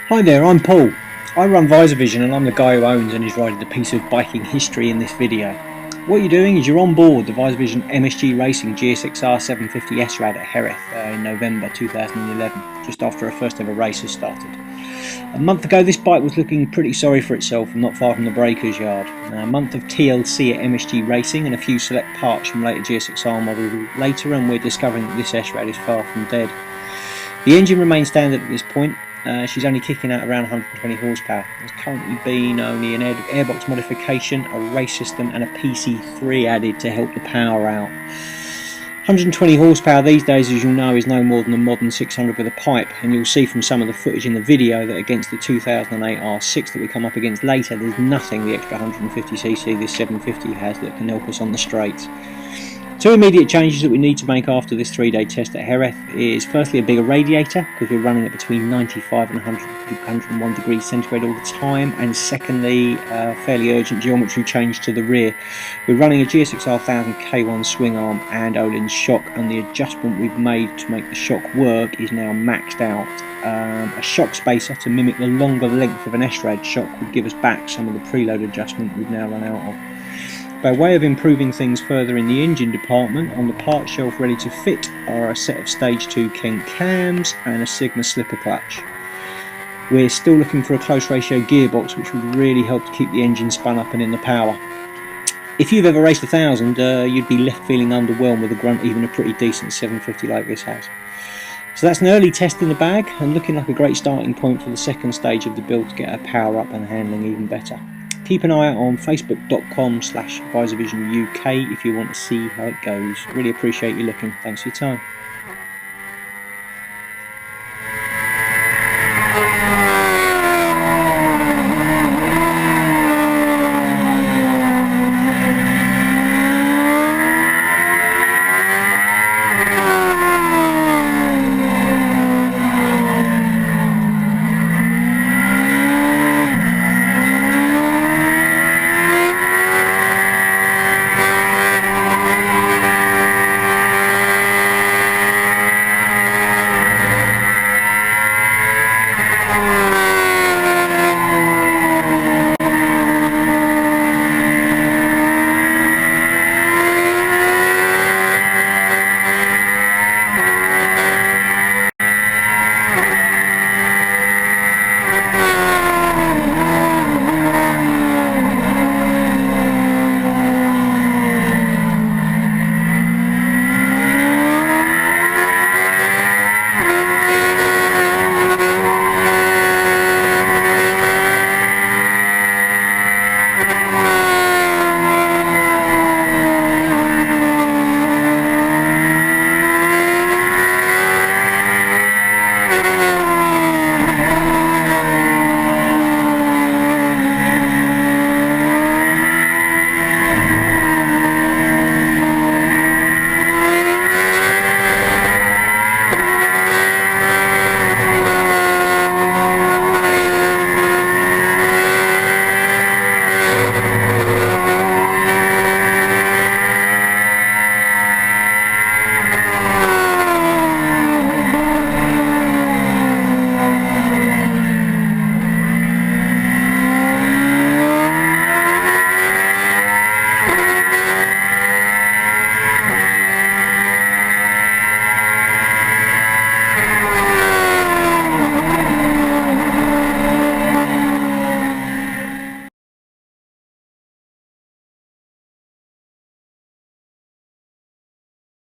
Hi there, I'm Paul. I run Visorvision and I'm the guy who owns and is riding the piece of biking history in this video. What you're doing is you're on board the Visorvision MSG Racing GSXR750 SRAD at Jerez in November 2011, just after our first ever race has started. A month ago this bike was looking pretty sorry for itself and not far from the breaker's yard. A month of TLC at MSG Racing and a few select parts from later GSXR models later, and we're discovering that this SRAD is far from dead. The engine remains standard at this point. She's only kicking out around 120 horsepower. There's currently been only an airbox modification, a race system and a PC3 added to help the power out. 120 horsepower these days, as you'll know, is no more than a modern 600 with a pipe, and you'll see from some of the footage in the video that against the 2008 R6 that we come up against later, there's nothing the extra 150cc this 750 has that can help us on the straights. Two immediate changes that we need to make after this 3-day test at Jerez is firstly a bigger radiator, because we're running at between 95 and 101 degrees centigrade all the time, and secondly a fairly urgent geometry change to the rear. We're running a GSXR 1000 K1 swing arm and Öhlins shock, and the adjustment we've made to make the shock work is now maxed out. A shock spacer to mimic the longer length of an SRAD shock would give us back some of the preload adjustment we've now run out of. By way of improving things further in the engine department, on the part shelf ready to fit are a set of stage 2 Kent cams and a Sigma slipper clutch. We're still looking for a close ratio gearbox, which would really help to keep the engine spun up and in the power. If you've ever raced a 1000, you'd be left feeling underwhelmed with a grunt even a pretty decent 750 like this has. So that's an early test in the bag and looking like a great starting point for the second stage of the build to get our power up and handling even better. Keep an eye out on facebook.com/Visorvision UK if you want to see how it goes. Really appreciate you looking. Thanks for your time.